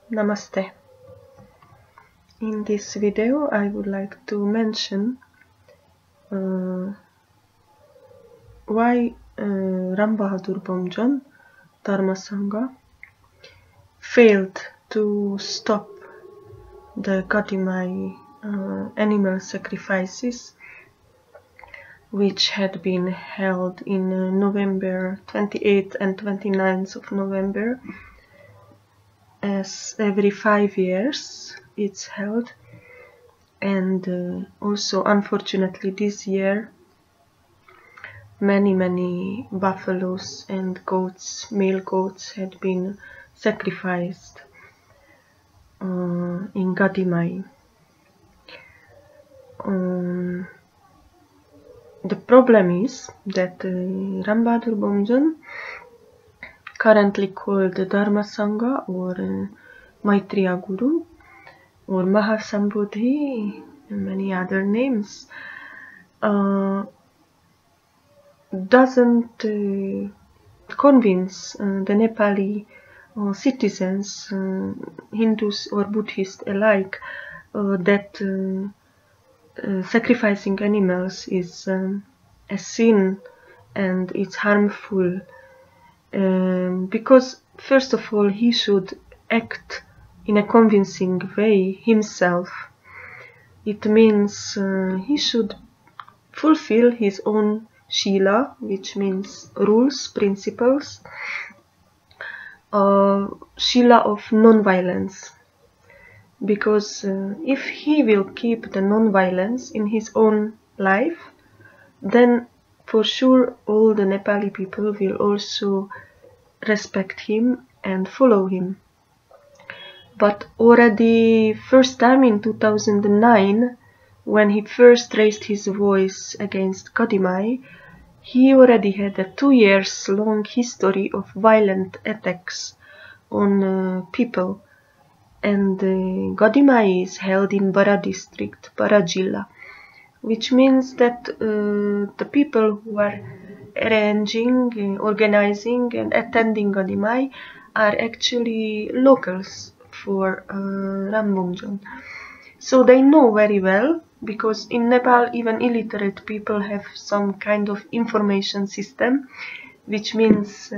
Namaste. In this video I would like to mention why Ram Bahadur Bomjon, Dharma Sangha, failed to stop the Gadhi Mai animal sacrifices, which had been held in November 28th and 29th of November. As every 5 years it's held, and also unfortunately this year many buffaloes and goats, male goats, had been sacrificed in Gadhi Mai. The problem is that Ram Bahadur Bomjon, currently called the Dharma Sangha or Maitreya Guru or Mahasambodhi and many other names, doesn't convince the Nepali citizens, Hindus or Buddhists alike, that sacrificing animals is a sin and it's harmful, because first of all he should act in a convincing way himself. It means he should fulfill his own Shila, which means rules, principles, Shila of non-violence. Because if he will keep the non-violence in his own life, then for sure all the Nepali people will also respect him and follow him. But already first time in 2009, when he first raised his voice against Gadhi Mai, he already had a 2 years long history of violent attacks on people. And Gadhi Mai is held in Bara district, Bara Jilla, which means that the people who are arranging, organizing and attending Gadhi Mai are actually locals for Ram Bomjon. So they know very well, because in Nepal even illiterate people have some kind of information system, which means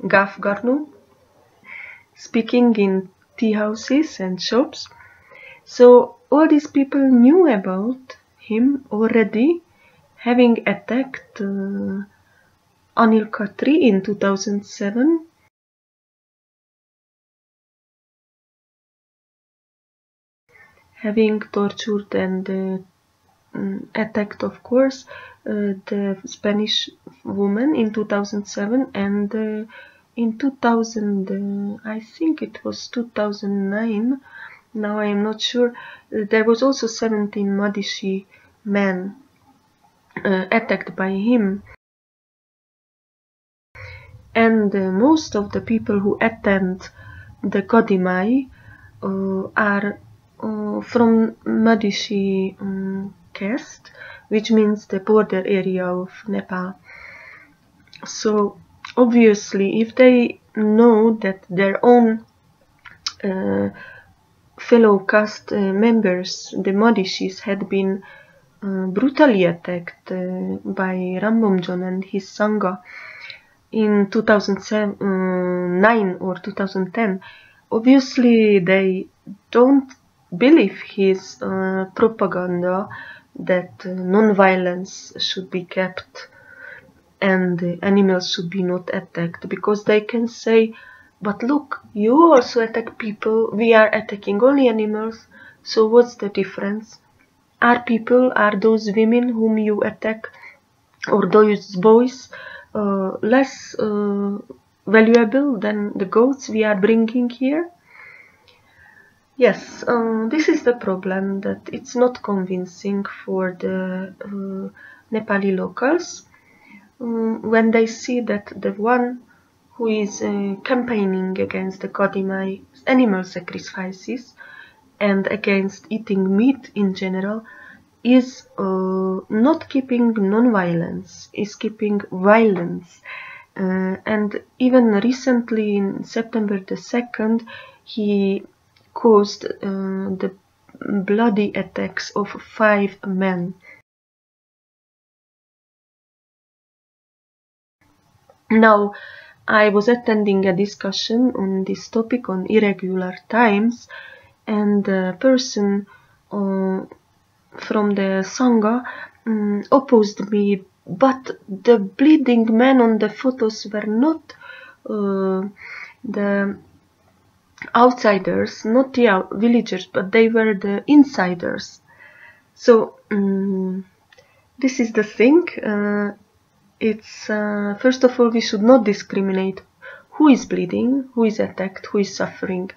Gaf Garnu, speaking in tea houses and shops. So all these people knew about him already, having attacked Anil Khatri in 2007, having tortured and attacked, of course, the Spanish woman in 2007, and in 2000, I think it was 2009, now I am not sure, there was also 17 Madishi men attacked by him. And most of the people who attend the Gadhi Mai are from Madishi caste, which means the border area of Nepal. So obviously if they know that their own fellow caste members, the Madishis, had been brutally attacked by Ram Bomjon and his Sangha in 2009 or 2010, obviously they don't believe his propaganda that non-violence should be kept and animals should be not attacked, because they can say, but look, you also attack people, we are attacking only animals, so what's the difference? Are those women whom you attack, or those boys, less valuable than the goats we are bringing here? Yes, this is the problem, that it's not convincing for the Nepali locals when they see that the one who is campaigning against the Gadhi Mai animal sacrifices and against eating meat in general is not keeping non-violence, is keeping violence. And even recently, in September the 2nd, he caused the bloody attacks of 5 men. Now, I was attending a discussion on this topic on irregular times, and the person from the Sangha opposed me, but the bleeding men on the photos were not the outsiders, not the villagers, but they were the insiders. So this is the thing. It's first of all, we should not discriminate who is bleeding, who is attacked, who is suffering.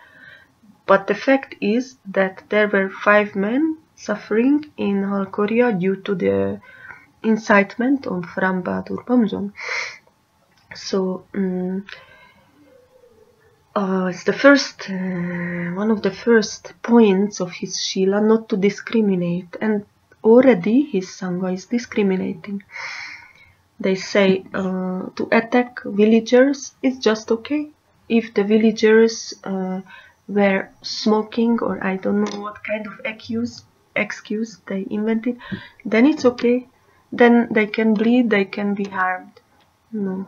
But the fact is that there were 5 men suffering in Halkoria due to the incitement of Ram Bahadur Bomjon. So it's the first, one of the first points of his Shila, not to discriminate, and already his Sangha is discriminating. They say to attack villagers is just okay. If the villagers were smoking, or I don't know what kind of excuse they invented, then it's okay. Then they can bleed, they can be harmed. No.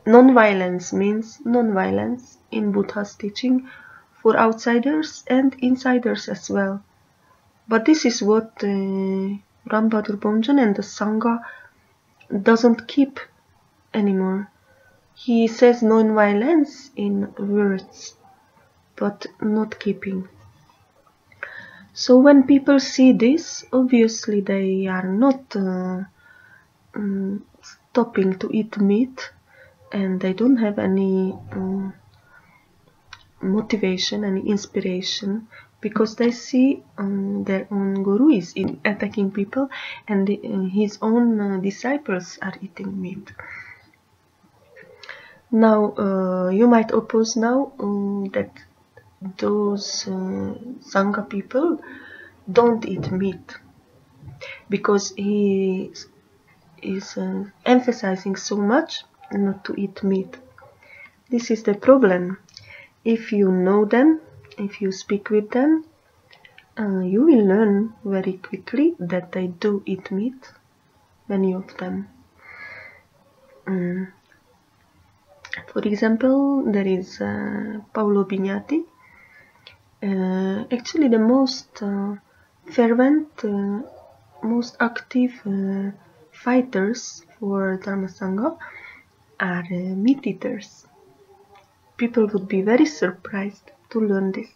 Non-violence means non-violence in Buddha's teaching for outsiders and insiders as well. But this is what Ram Bahadur Bomjon and the Sangha doesn't keep anymore. He says non-violence in words, but not keeping. So when people see this, obviously they are not stopping to eat meat, and they don't have any motivation, any inspiration, because they see their own guru is attacking people, and his own disciples are eating meat. Now, you might oppose now that those Sangha people don't eat meat, because he is emphasizing so much not to eat meat. This is the problem. If you know them, if you speak with them, you will learn very quickly that they do eat meat, many of them. For example, there is Paolo Bignati, actually the most fervent, most active fighters for Dharma Sangha are meat eaters. People would be very surprised to learn this.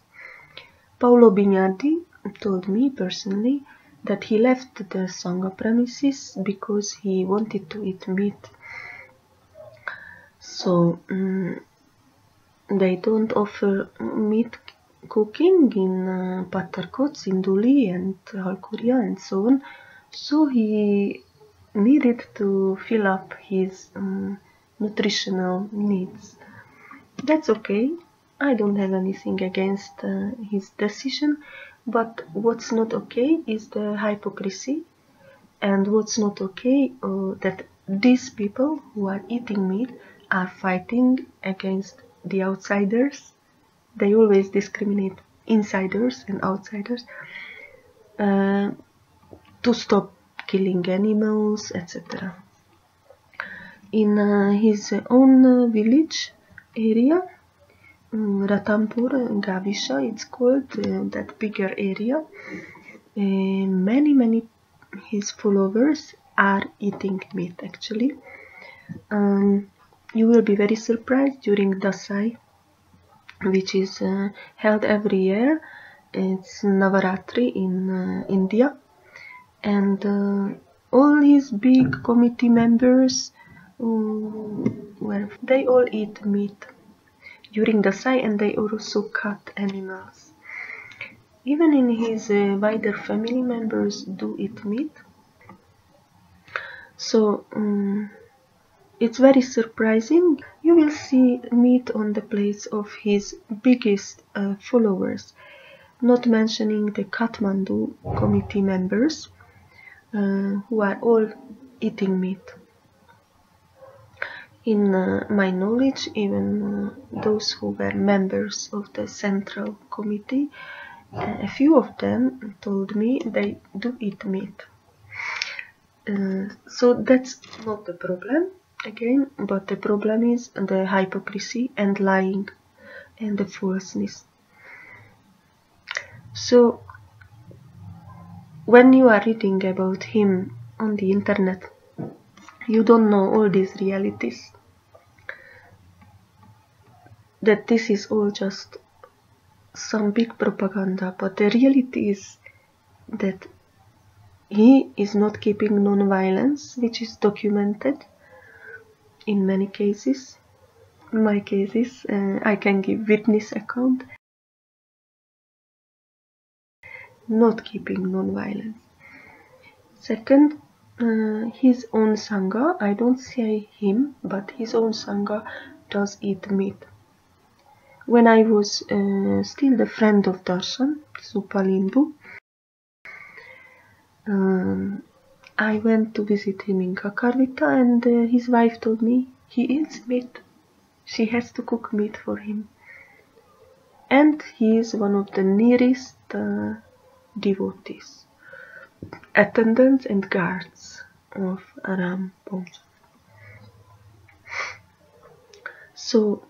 Paolo Bignati told me personally that he left the Sangha premises because he wanted to eat meat. So they don't offer meat cooking in Pattarkots, in Duli and Halkoria and so on. So he needed to fill up his nutritional needs. That's okay. I don't have anything against his decision, but what's not okay is the hypocrisy, and what's not okay that these people who are eating meat are fighting against the outsiders. They always discriminate insiders and outsiders to stop killing animals, etc. In his own village area, Ratampur, Gavisha, it's called, that bigger area, many his followers are eating meat actually. You will be very surprised during Dasai, which is held every year. It's Navaratri in India, and all his big committee members, they all eat meat during Dasai, and they also cut animals. Even in his wider family, members do eat meat. So it's very surprising. You will see meat on the plates of his biggest followers, not mentioning the Kathmandu committee members who are all eating meat. In my knowledge, even those who were members of the Central Committee, a few of them told me they do eat meat. So that's not the problem, again, but the problem is the hypocrisy and lying and the falseness. So when you are reading about him on the internet, you don't know all these realities. That this is all just some big propaganda, but the reality is that he is not keeping non-violence, which is documented in many cases. In my cases, I can give witness account. Not keeping non-violence. Second, his own Sangha, I don't say him, but his own Sangha does eat meat. When I was still the friend of Darshan, Supalindu, I went to visit him in Kakarvita, and his wife told me he eats meat. She has to cook meat for him. And he is one of the nearest devotees, attendants and guards of Ram Bomjon. So,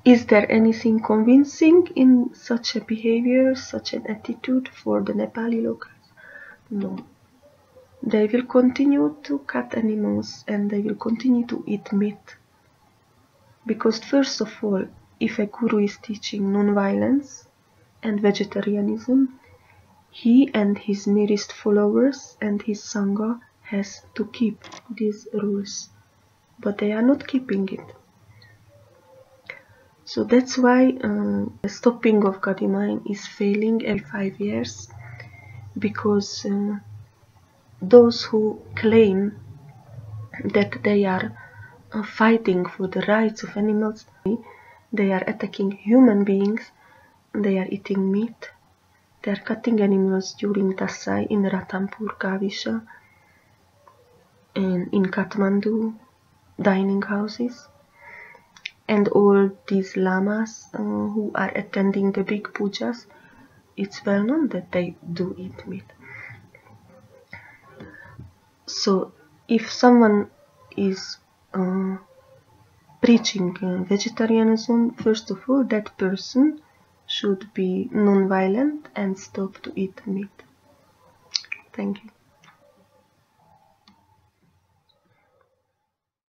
is there anything convincing in such a behavior, such an attitude for the Nepali locals? No. They will continue to cut animals and they will continue to eat meat. Because first of all, if a guru is teaching non-violence and vegetarianism, he and his nearest followers and his Sangha has to keep these rules. But they are not keeping it. So that's why the stopping of Gadhi Mai is failing every 5 years, because those who claim that they are fighting for the rights of animals, they are attacking human beings, they are eating meat, they are cutting animals during Dasai in Ranthambore, Kavisha, and in Kathmandu, dining houses. And all these lamas who are attending the big pujas, it's well known that they do eat meat. So if someone is preaching vegetarianism, first of all, that person should be non-violent and stop to eat meat. Thank you.